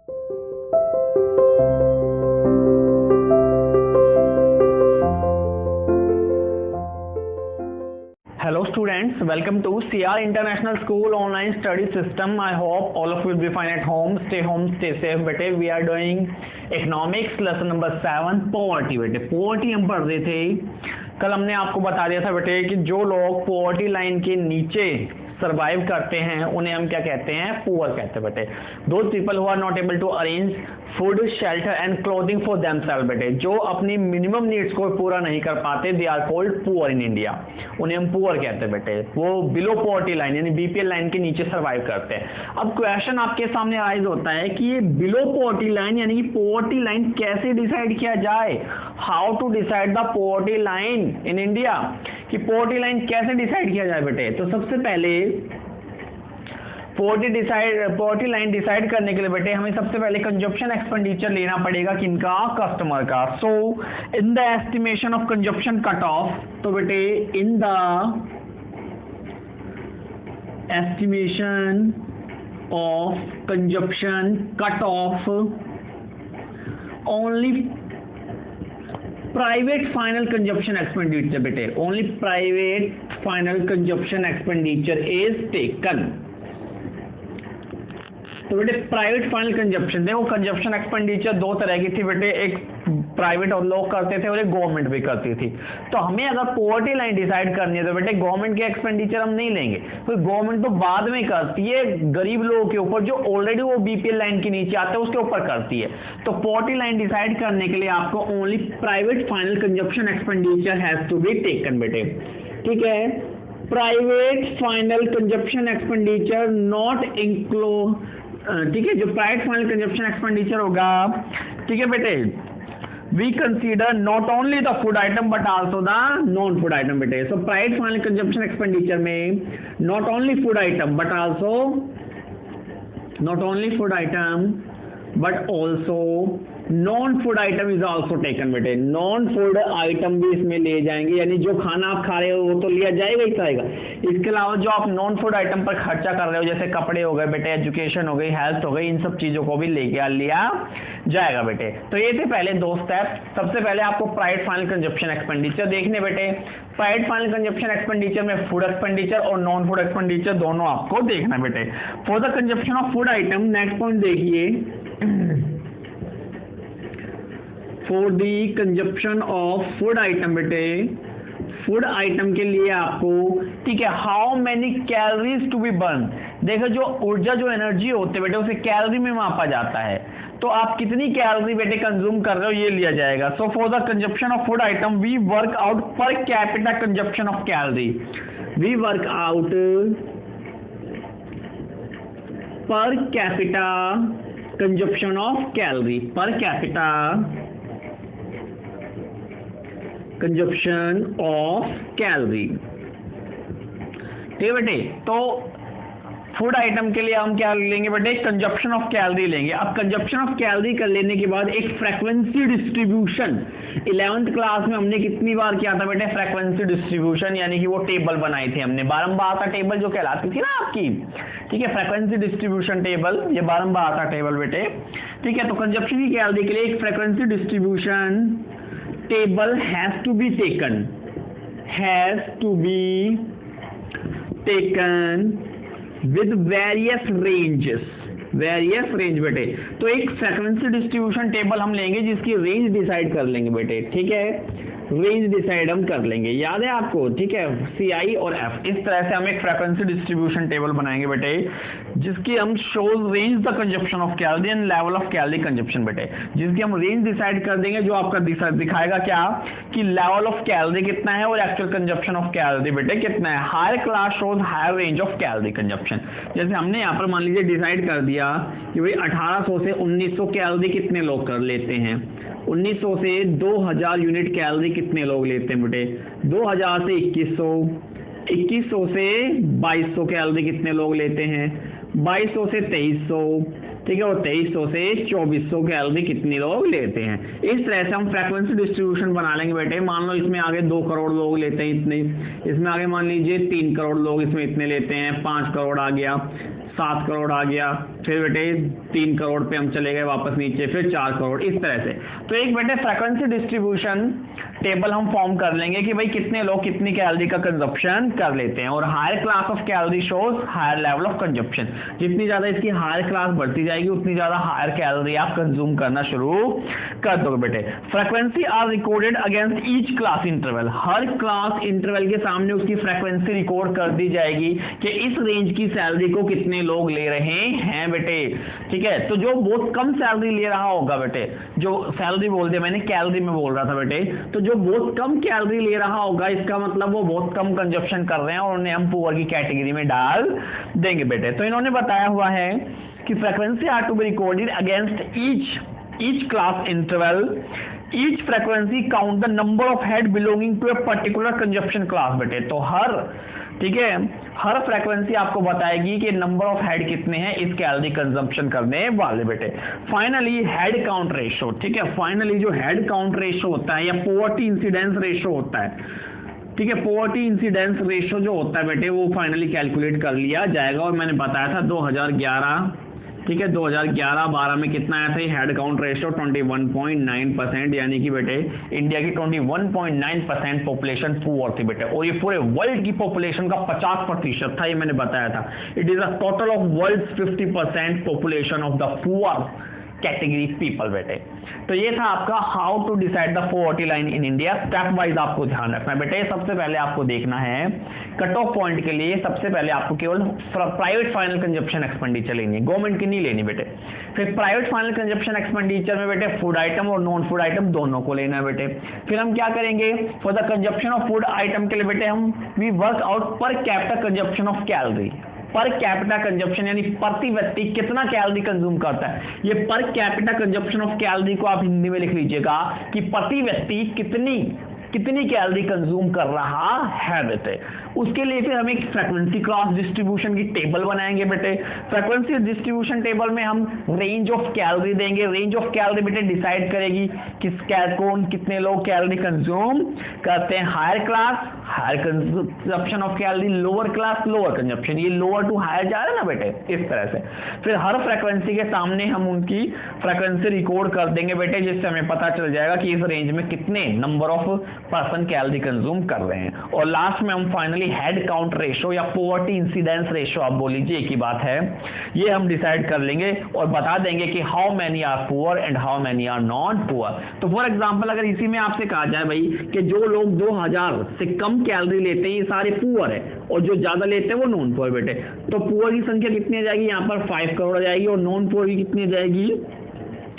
Hello students, welcome to CR International School online study system. I hope all of you will be fine at home. Stay safe बेटे. We are doing economics lesson number 7 poverty बेटे. poverty हम पढ़ रहे थे. कल हमने आपको बता दिया था बेटे कि जो लोग poverty लाइन के नीचे सर्वाइव करते हैं उन्हें हम क्या कहते हैं, पुअर कहते हैं बेटे. Those people who are not able to arrange food, shelter and clothing for themselves बेटे, जो अपनी मिनिमम नीड्स को पूरा नहीं कर पाते, they are called poor in India. उन्हें हम पुअर कहते हैं बेटे. वो बिलो पॉवर्टी लाइन यानी बीपीएल लाइन के नीचे सर्वाइव करते हैं. अब क्वेश्चन आपके सामने राइज होता है कि ये बिलो पॉवर्टी लाइन यानी कि पॉवर्टी लाइन कैसे डिसाइड किया जाए. How to decide the poverty line in India, कि पॉवर्टी लाइन कैसे डिसाइड किया जाए बेटे. तो सबसे पहले पॉवर्टी लाइन डिसाइड करने के लिए बेटे हमें सबसे पहले कंजप्शन एक्सपेंडिचर लेना पड़ेगा किनका, कस्टमर का. So in the estimation of consumption cut off, तो बेटे in the estimation of consumption cut off only private final consumption expenditure बेटे, only private final consumption expenditure is taken. तो बेटे प्राइवेट फाइनल कंजप्शन, देखो consumption expenditure दो तरह की थी बेटे, एक प्राइवेट और लोग करते थे और एक गवर्नमेंट भी करती थी. तो हमें अगर पॉवर्टी लाइन डिसाइड करनी है तो बेटे गवर्नमेंट के एक्सपेंडिचर हम नहीं लेंगे, तो गवर्नमेंट तो बाद में करती है गरीब लोगों के ऊपर जो ऑलरेडी वो बीपीएल लाइन के नीचे आते हैं उसके ऊपर करती है. तो पॉवर्टी लाइन डिसाइड करने के लिए आपको only private final consumption expenditure has to be taken बेटे. ठीक है, private final consumption expenditure not include, ठीक है, जो प्राइवेट फाइनल कंजप्शन एक्सपेंडिचर होगा, ठीक है बेटे, we consider not only the food item but also the non food item बेटे. So private final consumption expenditure में not only food item but also, not only food item but also non food item is also taken बेटे. Non food item भी इसमें ले जाएंगे, यानी जो खाना आप खा रहे हो वो तो लिया जाएगा ही जाएगा. इसके अलावा जो आप नॉन फूड आइटम पर खर्चा कर रहे हो जैसे कपड़े हो गए बेटे, एजुकेशन हो गई, हेल्थ हो गई, इन सब चीजों को भी लेके लिया जाएगा बेटे. तो ये थे पहले दो स्टेप. सबसे पहले आपको प्राइवेट फाइनल कंजप्शन एक्सपेंडिचर देखने बेटे. प्राइवेट फाइनल कंजप्शन एक्सपेंडिचर में फूड एक्सपेंडिचर और नॉन फूड एक्सपेंडिचर दोनों आपको देखना बेटे. For the consumption of food item, next point देखिए, for the consumption of food item बेटे, फूड आइटम के लिए आपको, ठीक है, how many calories to be burn. देखो जो ऊर्जा, जो एनर्जी होते बेटे उसे कैलोरी में मापा जाता है. तो आप कितनी कैलोरी बेटे कंज्यूम कर रहे हो ये लिया जाएगा. So for the consumption of food item we work out per capita consumption of calorie. We work out per capita consumption of calorie, per capita consumption of calorie. ठीक है बेटे, तो फूड आइटम के लिए हम क्या लेंगे बेटे, कंजप्शन ऑफ कैलोरी लेंगे. अब कंजप्शन ऑफ कैलोरी कर लेने के बाद एक फ्रीक्वेंसी डिस्ट्रीब्यूशन, 11th क्लास में हमने कितनी बार किया था बेटे, फ्रीक्वेंसी डिस्ट्रीब्यूशन, यानी कि वो टेबल बनाई थी हमने, बारंबारता टेबल जो कहलाती थी ना आपकी. ठीक है, फ्रीक्वेंसी डिस्ट्रीब्यूशन टेबल, ये बारंबारता टेबल बेटे. ठीक है, तो कंजप्शन की कैलोरी के लिए एक frequency distribution table has to be taken with various ranges बेटे. तो एक फ्रीक्वेंसी डिस्ट्रीब्यूशन टेबल हम लेंगे जिसकी रेंज डिसाइड कर लेंगे बेटे. ठीक है, रेंज डिसाइड हम कर लेंगे, याद है आपको. ठीक है, CI और F, इस तरह से हम एक फ्रीक्वेंसी डिस्ट्रीब्यूशन टेबल बनाएंगे बेटे जिसकी हम shows range the consumption of calorie and level of calorie consumption बेटे. जिसकी हम रेंज डिसाइड कर देंगे जो आपका दिखाएगा क्या, कि लेवल ऑफ कैलोरी कितना है और एक्चुअल कंजप्शन ऑफ कैलोरी बेटे कितना है. Higher class shows higher range of calorie consumption. जैसे हमने यहाँ पर मान लीजिए डिसाइड कर दिया कि भाई 1800 से 1900 कैलोरी कितने लोग कर लेते हैं, 1900 से 2000 यूनिट कैलोरी कितने लोग लेते हैं बेटे, 2000 से 2100, 2100 से 2200 कैलोरी कितने लोग लेते हैं, 2200 से 2300, ठीक है, और 2300 से 2400 कैलोरी कितने लोग लेते हैं. इस तरह से हम फ्रीक्वेंसी डिस्ट्रीब्यूशन बना लेंगे बेटे. मान लो इसमें आगे 2 करोड़ लोग लेते हैं इतने, इसमें आगे मान लीजिए 3 करोड़ लोग इसमें इतने लेते हैं, 5 करोड़ आ गया, 7 करोड़ आ गया, फिर बेटे 3 करोड़ पे हम चले गए वापस नीचे, फिर 4 करोड़, इस तरह से। तो एक बेटे फ्रीक्वेंसी डिस्ट्रीब्यूशन टेबल हम फॉर्म कर लेंगे कि भाई कितने लोग कितनी कैलोरी का कंजप्शन कर लेते हैं, और higher class of calorie shows higher level of consumption. जितनी ज्यादा इसकी हायर क्लास बढ़ती जाएगी उतनी ज्यादा हायर कैलोरी आप कंज्यूम करना शुरू कर दोगे बेटे। Frequency are recorded against each class interval, हर क्लास इंटरवल के सामने उसकी फ्रीक्वेंसी रिकॉर्ड कर दी जाएगी कि इस रेंज की सैलरी को कितने लोग ले रहे हैं बेटे, ठीक है। तो जो बहुत कम सैलरी ले रहा होगा बेटे, जो सैलरी बोल दिया मैंने, कैलोरी में बोल रहा था बेटे, तो जो बहुत कम कैलोरी ले रहा होगा इसका मतलब वो बहुत कम कंजप्शन कर रहे हैं और उन्हें हम पुअर की कैटेगरी में डाल देंगे बेटे। तो इन्होंने बताया हुआ है कि frequency are to be recorded against each class interval, each frequency count the number of head belonging to a particular consumption class बेटे। तो हर, ठीक है, हर फ्रीक्वेंसी आपको बताएगी कि नंबर ऑफ हेड कितने हैं इस कैलोरी कंजम्पशन करने वाले बेटे। फाइनली हेड काउंट रेशो, ठीक है, फाइनली जो हेड काउंट रेशो होता है या पॉवर्टी इंसिडेंस रेशो होता है, ठीक है, पॉवर्टी इंसिडेंस रेशो जो होता है बेटे वो फाइनली कैलकुलेट कर लिया जाएगा। और मैंने बताया था 2011, ठीक है, 2011-12 में कितना आया था हेड काउंट रेशियो 21.9%, यानी कि बेटे इंडिया की 21.9% पॉपुलेशन पुअर थी बेटे, और ये पूरे वर्ल्ड की पॉपुलेशन का 50% था, ये मैंने बताया था। It is a total of world 50% population of the poor category people बेटे। तो ये था आपका how to decide the poverty line in India. Step wise आपको ध्यान रखना है बेटे। सबसे पहले आपको देखना है कट ऑफ पॉइंट के लिए, सबसे पहले आपको केवल प्राइवेट फाइनल कंजप्शन एक्सपेंडिचर लेनी है, गवर्नमेंट की नहीं लेनी बेटे। फिर प्राइवेट फाइनल कंजप्शन एक्सपेंडिचर में बेटे फूड आइटम और नॉन फूड आइटम दोनों को लेना है बेटे। फिर हम क्या करेंगे, for the consumption of food item के लिए बेटे हम we work out per capita consumption of calorie. Per capita consumption यानी प्रति व्यक्ति कितना कैलोरी कंज्यूम करता है, ये पर कैपिटा कंजप्शन ऑफ कैलोरी को आप हिंदी में लिख लीजिएगा कि प्रति व्यक्ति कितनी कैलोरी कंज्यूम कर रहा है बेटे। उसके लिए फिर हम एक फ्रीक्वेंसी क्रॉस डिस्ट्रीब्यूशन की टेबल बनाएंगे बेटे। फ्रीक्वेंसी डिस्ट्रीब्यूशन टेबल में हम रेंज ऑफ कैलोरी देंगे। रेंज ऑफ कैलोरी बेटे डिसाइड करेगी कौन कितने लोग कैलोरी कंज्यूम करते हैं। Higher class higher consumption of calorie, lower class lower consumption, ये लोअर टू हायर जा रहा है ना बेटे, इस तरह से। फिर हर फ्रीक्वेंसी के सामने हम उनकी फ्रीक्वेंसी रिकॉर्ड कर देंगे बेटे, जिससे हमें पता चल जाएगा कि इस रेंज में कितने number of person calorie consume कर रहे हैं। और लास्ट में हम फाइनली हेड काउंट रेशो या पॉवर्टी इंसिडेंस रेशो, आप बोल लीजिए एक ही बात है, ये हम डिसाइड कर लेंगे और बता देंगे कि how many are poor and how many are not poor. तो फॉर एग्जांपल अगर इसी में आपसे कहा जाए भाई कि जो लोग 2000 से कम कैलोरी लेते हैं ये सारे पुअर है, और जो ज्यादा लेते हैं वो नॉन पुअर बेटे। तो पुअर की संख्या कितनी आ जाएगी, यहाँ पर 5 करोड़ आ जाएगी, और नॉन पुअर की कितनी आ जाएगी,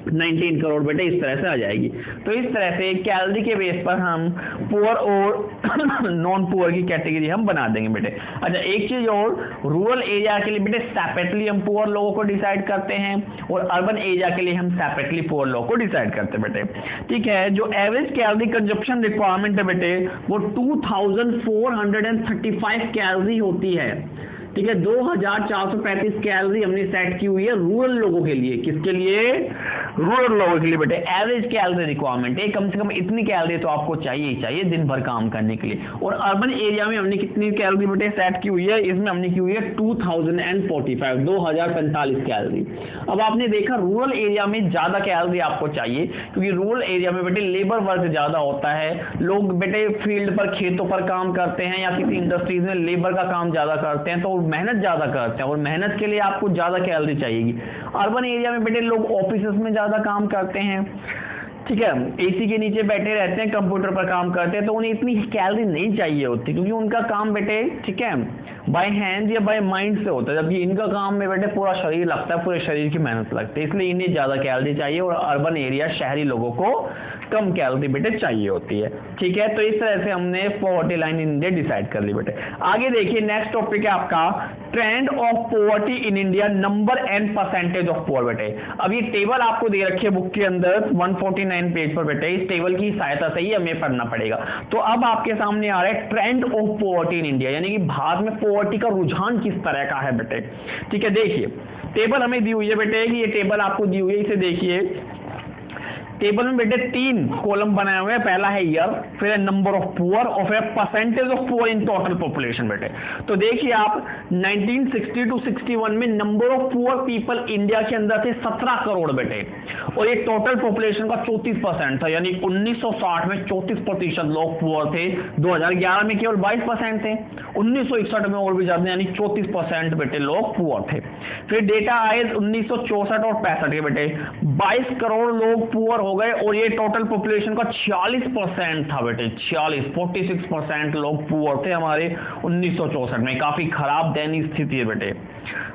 19 करोड़ बेटे, इस तरह से आ जाएगी। तो इस तरह से कैलोरी के बेस पर हम पुअर और नॉन पुअर की कैटेगरी हम बना देंगे बेटे। अच्छा एक चीज और, रूरल एरिया के लिए बेटे सेपरेटली हम पुअर लोगों को डिसाइड करते हैं, और अर्बन एरिया के लिए हम सेपरेटली पुअर लोगों को डिसाइड करते हैं बेटे, ठीक है। जो एवरेज कैलोरी कंजप्शन रिक्वायरमेंट है बेटे वो 2435 कैलोरी होती है, ठीक है। 2435 कैलोरी हमने सेट की हुई है रूरल लोगों के लिए। किसके लिए, रूरल लोगों के लिए बेटे। एवरेज कैलोरी रिक्वायरमेंट है, कम से कम इतनी कैलोरी तो आपको चाहिए ही चाहिए दिन भर काम करने के लिए। और अर्बन एरिया में हमने कितनी कैलोरी बेटे सेट की हुई है, इसमें हमने की हुई है 2045 कैलोरी। अब आपने देखा रूरल एरिया में ज्यादा कैलोरी आपको चाहिए, क्योंकि रूरल एरिया में बेटे लेबर वर्क ज्यादा होता है, लोग बेटे फील्ड पर खेतों पर काम करते हैं या किसी इंडस्ट्रीज में लेबर का काम ज्यादा करते हैं, तो मेहनत ज्यादा करते हैं, और मेहनत के लिए आपको ज्यादा कैलोरी चाहिएगी। अर्बन एरिया में बेटे लोग ऑफिसेस में ज्यादा काम करते हैं, ठीक है, एसी के नीचे बैठे रहते हैं, कंप्यूटर पर काम करते हैं, तो उन्हें इतनी कैलोरी नहीं चाहिए होती, क्योंकि उनका काम बेटे, ठीक है, बाय हैंड या बाय माइंड से होता है, जबकि इनका काम में बेटे पूरा शरीर लगता है, पूरे शरीर की मेहनत लगती है, इसलिए इन्हें ज्यादा कैलोरी चाहिए। और अर्बन एरिया शहरी लोगों को कम कैलोरी बेटे चाहिए होती है, ठीक है। तो इस तरह से हमने poverty line in India decide कर ली बेटे। आगे देखिए नेक्स्ट टॉपिक है आपका trend of poverty in India, number and percentage of poor बेटे। अब ये टेबल आपको दे रखी है बुक के अंदर 149 पेज पर बेटे, इस टेबल की सहायता से ही हमें पढ़ना पड़ेगा। तो अब आपके सामने आ रहा है trend of poverty in India, यानी कि भारत में पॉवर्टी का रुझान किस तरह का है बेटे, ठीक है। देखिए टेबल हमें दी हुई है बेटे, कि ये टेबल आपको दी हुई है, इसे देखिए। टेबल में बेटे 3 कॉलम बनाए हुए हैं, पहला है ईयर, फिर है नंबर ऑफ पुअर और फिर percentage of poor in total population बेटे। तो देखिए आप 1960 टू 61 में number of poor people India के अंदर थे 17 करोड़ बेटे, और ये टोटल पॉपुलेशन का 34% था, यानी 1960 में 34% लोग पुअर थे, 2011 में केवल 22% थे, 1961 में और भी ज्यादा यानी 34% बेटे लोग पुअर थे। फिर डेटा आए 1964 और 65 के बेटे, 22 करोड़ लोग पुअर हो गए और ये टोटल पॉपुलेशन का 46% था बेटे, 46 लोग पुअर थे हमारे 1964 में। काफी खराब दयनीय स्थिति है बेटे।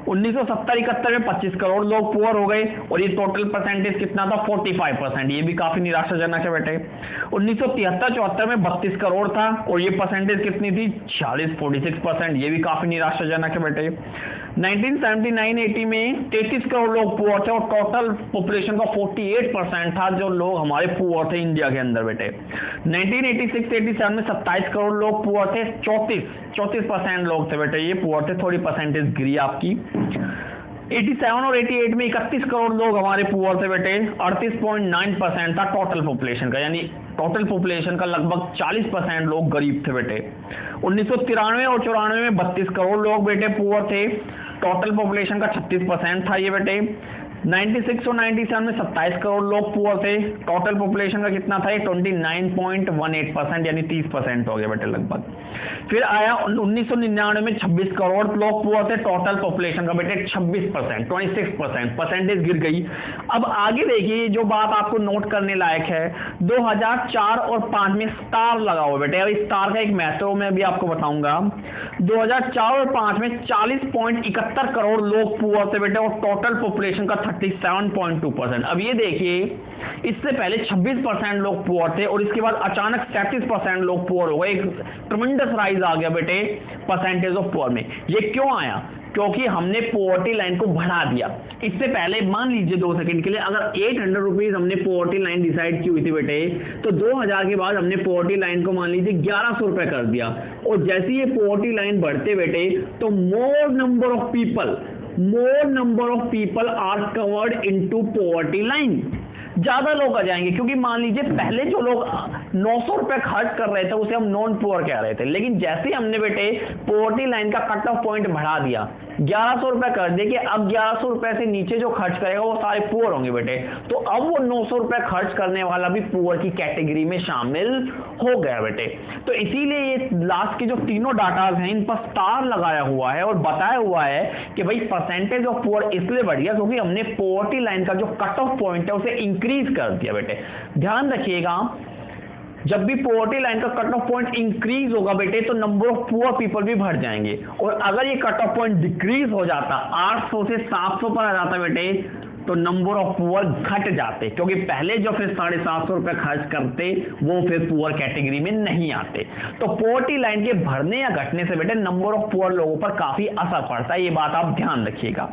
1970-71 में 25 करोड़ लोग पुअर हो गए और ये टोटल परसेंटेज कितना था 45%, ये भी काफी निराशाजनक है बेटे। 1973-74 में 32 करोड़ था और ये परसेंटेज कितनी थी 46% ये भी काफी निराशाजनक है बेटे। 1979-80 में 33 करोड़ लोग पुअर थे और टोटल पॉपुलेशन का 48% था जो लोग हमारे पुअर थे इंडिया के अंदर बेटे। 1986-87 में 27 करोड़ लोग पुअर थे, 34% लोग थे बेटे ये पुअर थे, थोड़ी परसेंटेज गिरी आपकी। 87 और 88 में 31 करोड़ लोग हमारे पुअर थे बेटे, 38.9% था टोटल पॉपुलेशन का, यानी टोटल पॉपुलेशन का लगभग 40% लोग गरीब थे बेटे। 1993 और 94 में 32 करोड़ लोग बेटे पुअर थे, टोटल पॉपुलेशन का 36% था ये बेटे। 96 और 97 में 27 करोड़ लोग पुअर थे, टोटल पॉपुलेशन का कितना था 29.18% यानी 30% हो गया बेटे लगभग। फिर आया 1999 में 26 करोड़ लोग पुअर थे, टोटल पॉपुलेशन का बेटे 26% परसेंटेज गिर गई। अब आगे देखिए जो बात आपको नोट करने लायक है, 2004 और 5 में स्टार लगा हुआ बेटे, अब स्टार का एक मैथड मैं भी आपको बताऊंगा। 2004 और 5 में 40.71 करोड़ लोग पुअर थे बेटे और टोटल पॉपुलेशन का 37.2%। अब ये देखिए इससे पहले 26% लोग पुअर थे और इसके बाद अचानक 37% लोग पुअर हो गए, एक ट्रमेंडस राइज आ गया बेटे परसेंटेज ऑफ पुअर में। ये क्यों आया? क्योंकि हमने पॉवर्टी लाइन को बढ़ा दिया। इससे पहले मान लीजिए 2 सेकंड के लिए अगर 800 रुपीज हमने पॉवर्टी लाइन डिसाइड की हुई थी बेटे, तो 2000 के बाद हमने पॉवर्टी लाइन को मान लीजिए 1100 रुपए कर दिया, और जैसे ये पॉवर्टी लाइन बढ़ते बेटे तो more number of people are covered into poverty line, ज्यादा लोग आ जाएंगे। क्योंकि मान लीजिए पहले जो लोग 900 रुपए खर्च कर रहे थे उसे हम नॉन पुअर कह रहे थे, लेकिन जैसे हमने बेटे पॉवर्टी लाइन का कट ऑफ पॉइंट बढ़ा दिया, 1100 रुपए कर दिए कि अब 1100 रुपए से नीचे जो खर्च करेगा वो सारे पुअर होंगे बेटे, तो अब वो 900 रुपए खर्च करने वाला भी पुअर की कैटेगरी में शामिल हो गया बेटे। तो इसीलिए ये लास्ट के जो तीनों डाटा हैं इन पर स्टार लगाया हुआ है और बताया हुआ है कि भाई परसेंटेज ऑफ पुअर इसलिए बढ़ गया क्योंकि हमने पॉवर्टी लाइन का जो कट ऑफ पॉइंट है उसे इंक्रीज कर दिया बेटे। ध्यान रखिएगा जब भी पॉवर्टी लाइन का कट ऑफ पॉइंट इंक्रीज होगा बेटे तो नंबर ऑफ पुअर पीपल भी बढ़ जाएंगे, और अगर ये कट ऑफ पॉइंट डिक्रीज हो जाता 800 से 700 पर आ जाता बेटे तो नंबर ऑफ पुअर घट जाते, क्योंकि पहले जो फिर 750 रुपए खर्च करते वो फिर पुअर कैटेगरी में नहीं आते। तो पॉवर्टी लाइन के बढ़ने या घटने से बेटे नंबर ऑफ पुअर लोगों पर काफी असर पड़ता है, ये बात आप ध्यान रखिएगा।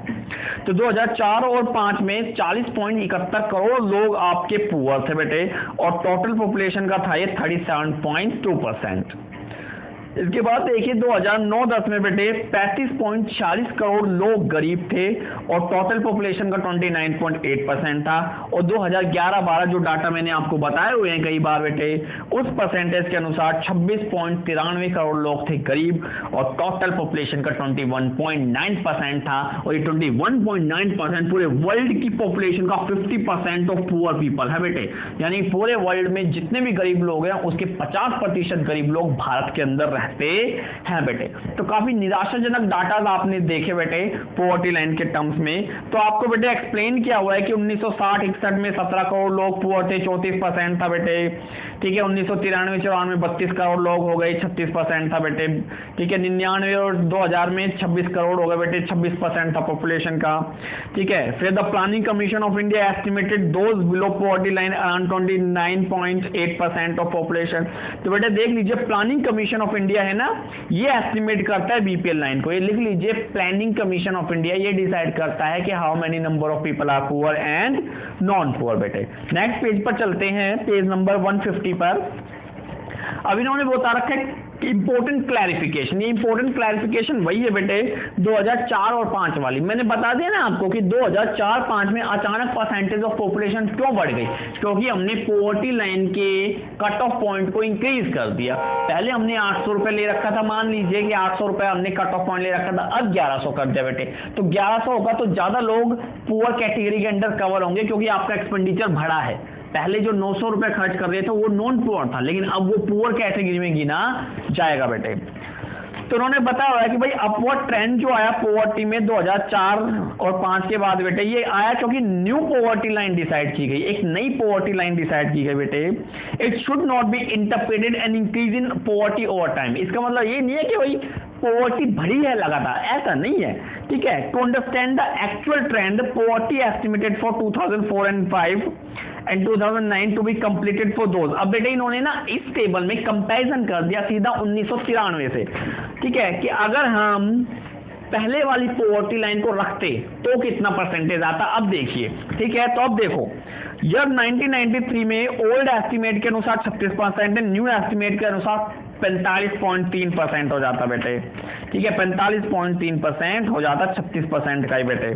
तो 2004 और 5 में 40.71 करोड़ लोग आपके पुअर थे बेटे और टोटल पॉपुलेशन का था ये 37.2%। इसके बाद देखिए 2009-10 में बेटे 35.40 करोड़ लोग गरीब थे और टोटल पॉपुलेशन का 29.8% था, और 2011-12 जो डाटा मैंने आपको बताए हुए हैं कई बार बेटे उस परसेंटेज के अनुसार 26.93 करोड़ लोग थे गरीब और टोटल पॉपुलेशन का 21.9% था, और ये 21.9% पूरे वर्ल्ड की पॉपुलेशन का 50% ऑफ पुअर पीपल है बेटे, यानी पूरे वर्ल्ड में जितने भी गरीब लोग हैं उसके 50% गरीब लोग भारत के अंदर हैं बेटे। तो काफी निराशाजनक डाटा आपने देखे बेटे पॉवर्टी लाइन के टर्म्स में। तो आपको बेटे एक्सप्लेन किया हुआ है कि 1960-61 में 17 करोड़ लोग पुअर थे, 34% था बेटे, ठीक है। 1993-94 में 32 करोड़ लोग हो गए, 36% था बेटे, ठीक है। 99 और 2000 में 26 करोड़ हो गए बेटे, 26% था पॉपुलेशन का, ठीक है। फिर the planning commission of India estimated those below poverty line around 29.8% of population. तो बेटे देख लीजिए प्लानिंग कमीशन ऑफ इंडिया है ना, ये एस्टिमेट करता है बीपीएल लाइन को, ये लिख लीजिए प्लानिंग कमीशन ऑफ इंडिया ये डिसाइड करता है कि how many number of people are poor and non poor बेटे। नेक्स्ट पेज पर चलते हैं, पेज नंबर 150 पर। अब इन्होंने बता रखा है इंपॉर्टेंट क्लैरिफिकेशन, ये इंपॉर्टेंट क्लैरिफिकेशन वही है बेटे 2004 और 5 वाली। मैंने बता दिया ना आपको कि 2004-5 में अचानक परसेंटेज ऑफ पॉपुलेशन क्यों बढ़ गई, क्योंकि हमने पॉवर्टी लाइन के कट ऑफ पॉइंट को इंक्रीज कर दिया। पहले हमने 800 रुपए ले रखा था, मान लीजिए कि 800 रुपए हमने कट ऑफ पॉइंट ले रखा था, अब 1100 कर दिया बेटे। तो 1100 होगा तो ज्यादा लोग पुअर कैटेगरी के अंडर कवर होंगे, क्योंकि आपका एक्सपेंडिचर बढ़ा है। पहले जो 900 रुपए खर्च कर रहे थे वो नॉन पुअर था, लेकिन अब वो पुअर कैटेगरी में गिना जाएगा बेटे। तो उन्होंने बताया हुआ है कि भाई अपवर्ड ट्रेंड जो आया पॉवर्टी में 2004 और 5 के बाद बेटे, ये आया क्योंकि न्यू पॉवर्टी लाइन डिसाइड की गई, एक नई पॉवर्टी लाइन डिसाइड की गई बेटे। It should not be interpreted an increase in poverty over time. इसका मतलब ये नहीं है कि भाई पॉवर्टी बढ़ी है लगातार, ऐसा नहीं है, ठीक है। To understand the actual trend, poverty estimated for 2004 and 5 and 2009 to be completed for those. अब बेटे इन्होंने ना इस टेबल में कंपैरिजन कर दिया सीधा 1993 से, ठीक है, कि अगर हम पहले वाली पॉवर्टी लाइन को रखते तो कितना परसेंटेज आता। अब देखिए, ठीक है, तो अब देखो जब 1993 में ओल्ड एस्टिमेट के अनुसार 36% है, न्यू एस्टिमेट के अनुसार 45.3% हो जाता बेटे, ठीक है, 45.3% हो जाता 36% का ही बेटे,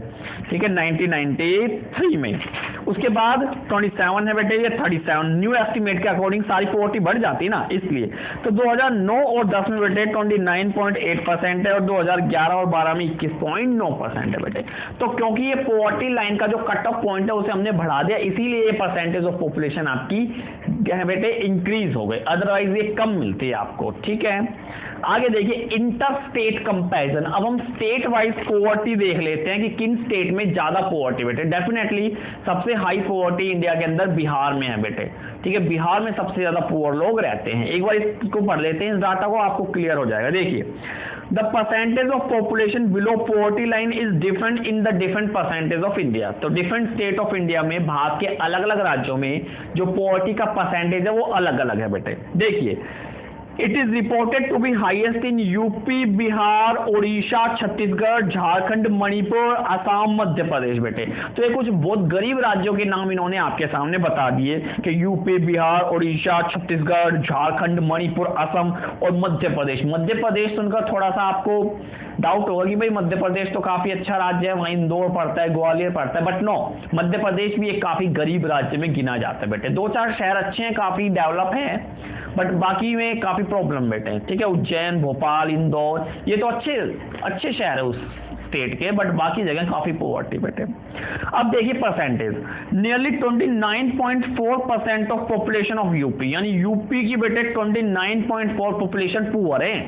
ठीक है, 1993 में। उसके बाद 27 है बेटे, ये 37 न्यू एस्टिमेट के अकॉर्डिंग सारी पॉवर्टी बढ़ जाती ना, इसलिए। तो 2009 और 10 में बेटे 29.8% है, और 2011 और 12 में 21.9% है बेटे। तो क्योंकि ये पॉवर्टी लाइन का जो कट ऑफ पॉइंट है उसे हमने बढ़ा दिया, इसीलिए ये परसेंटेज ऑफ पॉपुलेशन आपकी बेटे इंक्रीज हो गई, अदरवाइज ये कम मिलती है आपको, ठीक है। आगे देखिए इंटर स्टेट कंपैरिजन। अब हम स्टेट वाइज पॉवर्टी देख लेते हैं कि किन स्टेट में ज्यादा पॉवर्टी बेटे। डेफिनेटली सबसे हाई पॉवर्टी इंडिया के अंदर बिहार में है बेटे, ठीक है, बिहार में सबसे ज्यादा पुअर लोग रहते हैं। एक बार इसको पढ़ लेते हैं, इस डाटा को, आपको क्लियर हो जाएगा। देखिए the percentage of population below poverty line is different in the different percentage of India. तो डिफरेंट स्टेट ऑफ इंडिया में, भारत के अलग अलग राज्यों में जो पॉवर्टी का परसेंटेज है वो अलग अलग है बेटे। देखिए it is reported to be highest in UP, Bihar, Orissa, Chhattisgarh, Jharkhand, Manipur, Assam, Madhya Pradesh बेटे। तो ये कुछ बहुत गरीब राज्यों के नाम इन्होंने आपके सामने बता दिए कि यूपी, बिहार, उड़ीसा, छत्तीसगढ़, झारखंड, मणिपुर, असम और मध्य प्रदेश। मध्य प्रदेश सुनकर थोड़ा सा आपको डाउट होगा कि भाई मध्य प्रदेश तो काफी अच्छा राज्य है, वहां इंदौर पड़ता है, ग्वालियर पड़ता है, बट नो, मध्य प्रदेश भी एक काफी गरीब राज्य में गिना जाता है बेटे। 2-4 शहर अच्छे हैं, काफी डेवलप हैं, बट बाकी में काफी प्रॉब्लम बेटे, ठीक है। उज्जैन, भोपाल, इंदौर, ये तो अच्छे शहर है उस स्टेट के, बट बाकी जगह काफी पॉवर्टी बेटे। अब देखिए percentage, nearly 29.4% of population of UP, यानी यूपी की बेटे 29.4 पॉपुलेशन पुअर है।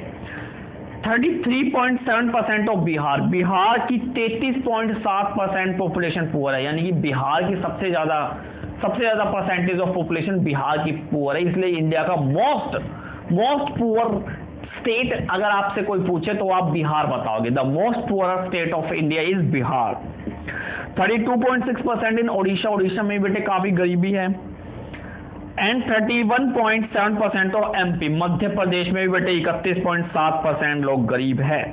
33.7% ऑफ बिहार, बिहार की 33.7% पॉपुलेशन पुअर है, यानी कि बिहार की सबसे ज्यादा परसेंटेज ऑफ पॉपुलेशन बिहार की पुअर है। इसलिए इंडिया का मोस्ट पुअर स्टेट अगर आपसे कोई पूछे तो आप बिहार बताओगे। The most poor state of India is Bihar. 32.6% इन ओडिशा, ओडिशा में बेटे काफी गरीबी है। And 31.7% of MP, Madhya Pradesh में भी बेटे 31.7% लोग गरीब है,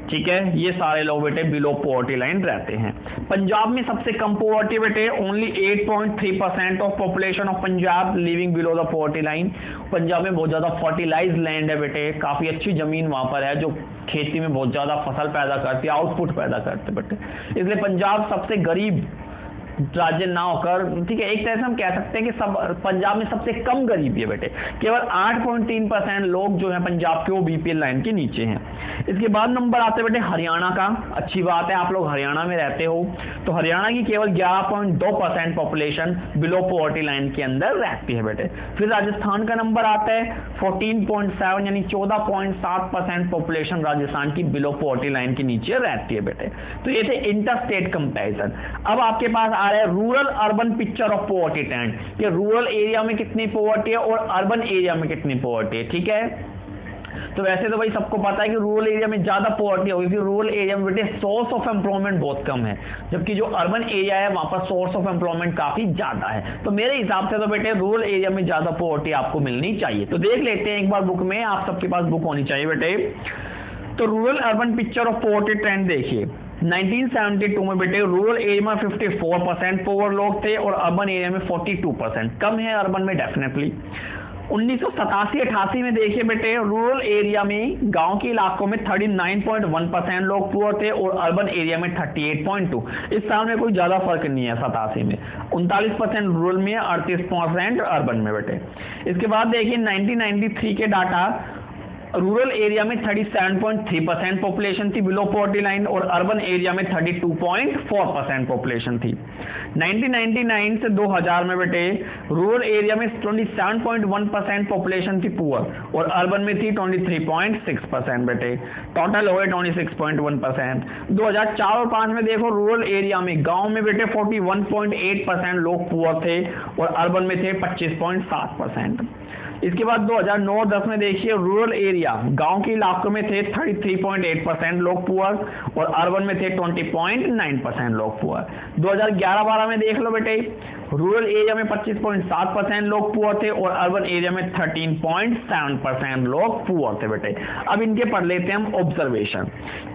ठीक है। ये सारे लोग बेटे बिलो पॉवर्टी लाइन रहते हैं। पंजाब में सबसे कम पॉवर्टी बेटे, only 8.3% of population of Punjab living below the poverty line. Punjab में बहुत ज्यादा फर्टिलाइज लैंड है बेटे, काफी अच्छी जमीन वहां पर है जो खेती में बहुत ज्यादा फसल पैदा करती है, आउटपुट पैदा करते बेटे, इसलिए पंजाब सबसे गरीब राज्य ना होकर, ठीक है, एक तरह से हम कह सकते हैं कि सब पंजाब में सबसे कम गरीबी है बेटे। केवल 8.3% लोग जो है पंजाब के वो बीपीएल लाइन के नीचे हैं। इसके बाद नंबर आते बेटे हरियाणा का। अच्छी बात है, आप लोग हरियाणा में रहते हो, तो हरियाणा की केवल 11.2% पॉपुलेशन बिलो पॉवर्टी लाइन के अंदर रहती है बेटे। फिर राजस्थान का नंबर आता है 14.7, यानी 14.7% पॉपुलेशन राजस्थान की बिलो पॉवर्टी लाइन के नीचे रहती है बेटे। तो ये थे इंटर स्टेट कंपैरिजन। अब आपके पास आ रहा है rural urban picture of poverty trend, कि रूरल एरिया में कितनी पॉवर्टी है और अर्बन एरिया में कितनी पॉवर्टी है, ठीक है। तो वैसे तो भाई सबको पता है कि रूरल एरिया में ज्यादा पॉवर्टी होगी, क्योंकि रूरल एरिया में बेटे सोर्स ऑफ एम्प्लॉयमेंट बहुत कम है, जबकि जो अर्बन एरिया है वहां पर सोर्स ऑफ एम्प्लॉयमेंट काफी ज्यादा है। तो मेरे हिसाब से तो बेटे रूरल एरिया में ज्यादा पॉवर्टी आपको मिलनी चाहिए। तो देख लेते हैं एक बार बुक में, आप सबके पास बुक होनी चाहिए बेटे। तो rural urban picture of poverty trend देखिए, 1972 में बेटे रूरल एरिया में 54% पुअर लोग थे और अर्बन एरिया में 42%, कम है अर्बन में डेफिनेटली। 1987-88 में देखिए बेटे, रूरल एरिया में, गांव के इलाकों में 39.1% लोग पुअर थे और अर्बन एरिया में 38.2। इस साल में कोई ज्यादा फर्क नहीं है 87 में, 39% रूरल में, 38% अर्बन में बेटे। इसके बाद देखिए 1993 के डाटा, रूरल एरिया में 37.3% पॉपुलेशन थी बिलो पॉवर्टी लाइन और अर्बन एरिया में 32.4% पॉपुलेशन थी। 1999 से 2000 में बेटे, रूरल एरिया में 27.1% पॉपुलेशन थी पुअर और अर्बन में थी 23.6% बेटे, टोटल हो गए 26.1%। 2004 और 5 में देखो, रूरल एरिया में, गांव में बेटे 41.8% लोग पुअर थे और अर्बन में थे 25.7%। इसके बाद 2009-10 में देखिए, रूरल एरिया, गांव के इलाकों में थे 33.8% लोग पुअर और अर्बन में थे 20.9% लोग पुअर। 2011-12 में देख लो बेटे, रूरल एरिया में 25.7% लोग पुअर थे और अर्बन एरिया में 13.7% लोग पुअर थे बेटे। अब इनके पढ़ लेते हैं हम ऑब्जर्वेशन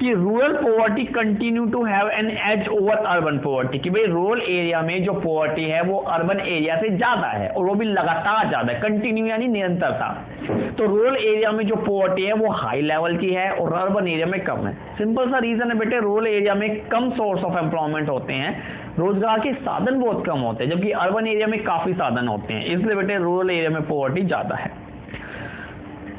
कि rural poverty continue to have an edge over urban poverty, कि भाई रूरल एरिया में जो पॉवर्टी है वो अर्बन एरिया से ज्यादा है और वो भी लगातार ज्यादा है, कंटिन्यू यानी निरंतरता। तो रूरल एरिया में जो पॉवर्टी है वो हाई लेवल की है और अर्बन एरिया में कम है। सिंपल सा रीजन है बेटे, रूरल एरिया में कम सोर्स ऑफ एम्प्लॉयमेंट होते हैं, रोजगार के साधन बहुत कम होते हैं, जबकि अर्बन एरिया में काफी साधन होते हैं, इसलिए बेटे रूरल एरिया में पॉवर्टी ज्यादा है।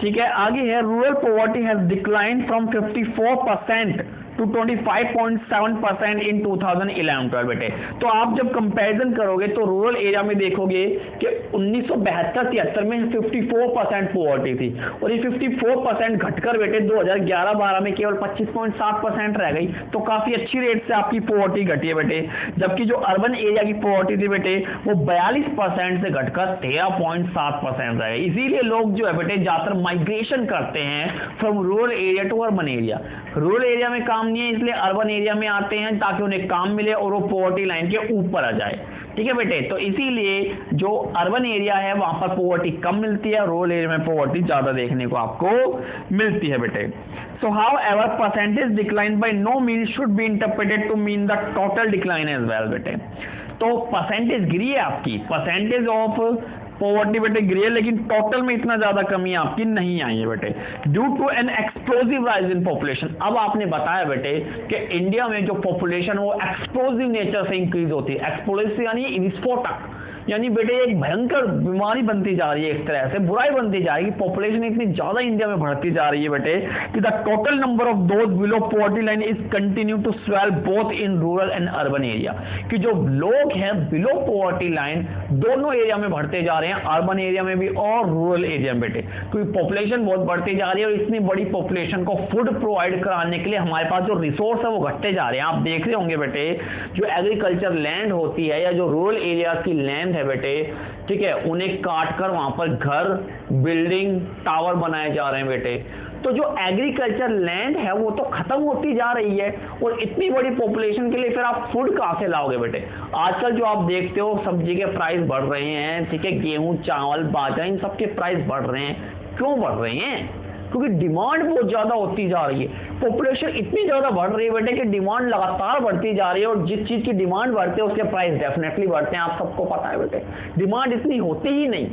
ठीक है, आगे है, rural poverty has declined from 54% to 25.7% in 2011-12 बेटे। तो आप जब कंपैरिजन करोगे तो रूरल एरिया में देखोगे कि 1972-73 में 54% पॉवर्टी थी और ये 54% घटकर बेटे 2011-12 में केवल 25.7% रह गई। तो काफी अच्छी रेट से आपकी पॉवर्टी घटी है बेटे, जबकि जो अर्बन एरिया की पॉवर्टी थी बेटे वो 42% से घटकर 13.7% रह गई। इसीलिए लोग जो है बेटे ज्यादातर माइग्रेशन करते हैं from rural area to urban area. Rural area में काम नहीं है इसलिए अर्बन एरिया में आते हैं ताकि उन्हें काम मिले और वो पॉवर्टी लाइन के ऊपर आ जाए। ठीक है बेटे, तो इसीलिए जो अर्बन एरिया है वहां पर पॉवर्टी कम मिलती है, रूरल एरिया में पॉवर्टी ज्यादा देखने को आपको मिलती है बेटे। So however, percentage decline by no means should be interpreted to mean the total decline as well बेटे। तो परसेंटेज गिरी है आपकी, परसेंटेज ऑफ पॉवर्टी बेटे गिरी है, लेकिन टोटल में इतना ज्यादा कमी आपकी नहीं आई है बेटे, due to an explosive rise in population. अब आपने बताया बेटे कि इंडिया में जो पॉपुलेशन वो एक्सप्लोसिव नेचर से इंक्रीज होती है। एक्सप्लोसिव यानी विस्फोटक, यानी बेटे एक भयंकर बीमारी बनती जा रही है, एक तरह से बुराई बनती जा रही है। पॉपुलेशन इतनी ज्यादा इंडिया में बढ़ती जा रही है बेटे कि the total number of those below poverty line is continue to swell both in rural and urban area, कि जो लोग हैं बिलो पॉवर्टी लाइन दोनों एरिया में बढ़ते जा रहे हैं, अर्बन एरिया में भी और रूरल एरिया में बेटे, क्योंकि पॉपुलेशन बहुत बढ़ती जा रही है और इतनी बड़ी पॉपुलेशन को फूड प्रोवाइड कराने के लिए हमारे पास जो रिसोर्स है वो घटते जा रहे हैं। आप देख रहे होंगे बेटे, जो एग्रीकल्चर लैंड होती है या जो रूरल एरिया की लैंड है बेटे, ठीक है, उन्हें काट कर वहां पर घर, बिल्डिंग, टावर बनाए जा रहे हैं बेटे। तो जो एग्रीकल्चर लैंड है वो तो खत्म होती जा रही है और इतनी बड़ी पॉपुलेशन के लिए फिर आप फूड कहां से लाओगे बेटे। आजकल जो आप देखते हो सब्जी के प्राइस बढ़ रहे हैं, ठीक है, गेहूं, चावल, बाजरा, इन सब के प्राइस बढ़ रहे हैं। क्यों बढ़ रहे हैं? क्योंकि डिमांड बहुत ज्यादा होती जा रही है, पॉपुलेशन इतनी ज्यादा बढ़ रही है बेटे कि डिमांड लगातार बढ़ती जा रही है और जिस चीज की डिमांड बढ़ती है उसके प्राइस डेफिनेटली बढ़ते हैं। आप सबको पता है बेटे, डिमांड इतनी होती ही नहीं,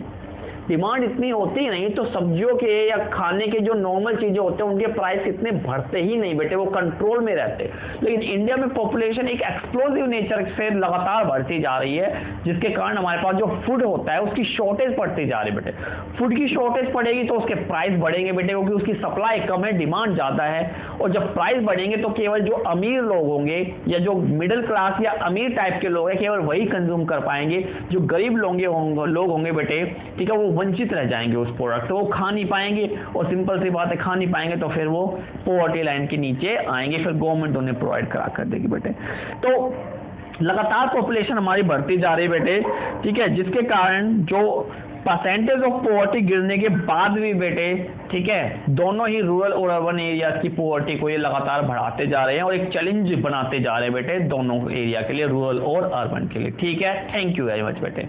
डिमांड इतनी होती ही नहीं तो सब्जियों के या खाने के जो नॉर्मल चीजें होते हैं उनके प्राइस इतने बढ़ते ही नहीं बेटे, वो कंट्रोल में रहते। लेकिन इंडिया में पॉपुलेशन एक एक्सप्लोसिव नेचर से लगातार बढ़ती जा रही है, जिसके कारण हमारे पास जो फूड होता है उसकी शॉर्टेज पड़ती जा रही है बेटे। फूड की शॉर्टेज पड़ेगी तो उसके प्राइस बढ़ेंगे बेटे, क्योंकि उसकी सप्लाई कम है, डिमांड ज्यादा है। और जब प्राइस बढ़ेंगे तो केवल जो अमीर लोग होंगे या जो मिडिल क्लास या अमीर टाइप के लोग हैं केवल वही कंज्यूम कर पाएंगे। जो गरीब लोग होंगे बेटे, ठीक है, वो वंचित रह जाएंगे उस प्रोडक्ट से, वो खा नहीं पाएंगे और सिंपल सी बात है, खा नहीं पाएंगे तो फिर वो पॉवर्टी लाइन के नीचे आएंगे, फिर गवर्नमेंट उन्हें प्रोवाइड करा कर देगी बेटे। तो लगातार पॉपुलेशन हमारी बढ़ती जा रही है बेटे, ठीक है, जिसके कारण जो परसेंटेज ऑफ पॉवर्टी गिरने के बाद भी बेटे, ठीक है, दोनों ही रूरल और अर्बन एरिया की पॉवर्टी को ये लगातार बढ़ाते जा रहे हैं और एक चैलेंज बनाते जा रहे हैं बेटे दोनों एरिया के लिए, रूरल और अर्बन के लिए। ठीक है, थैंक यू वेरी मच बेटे।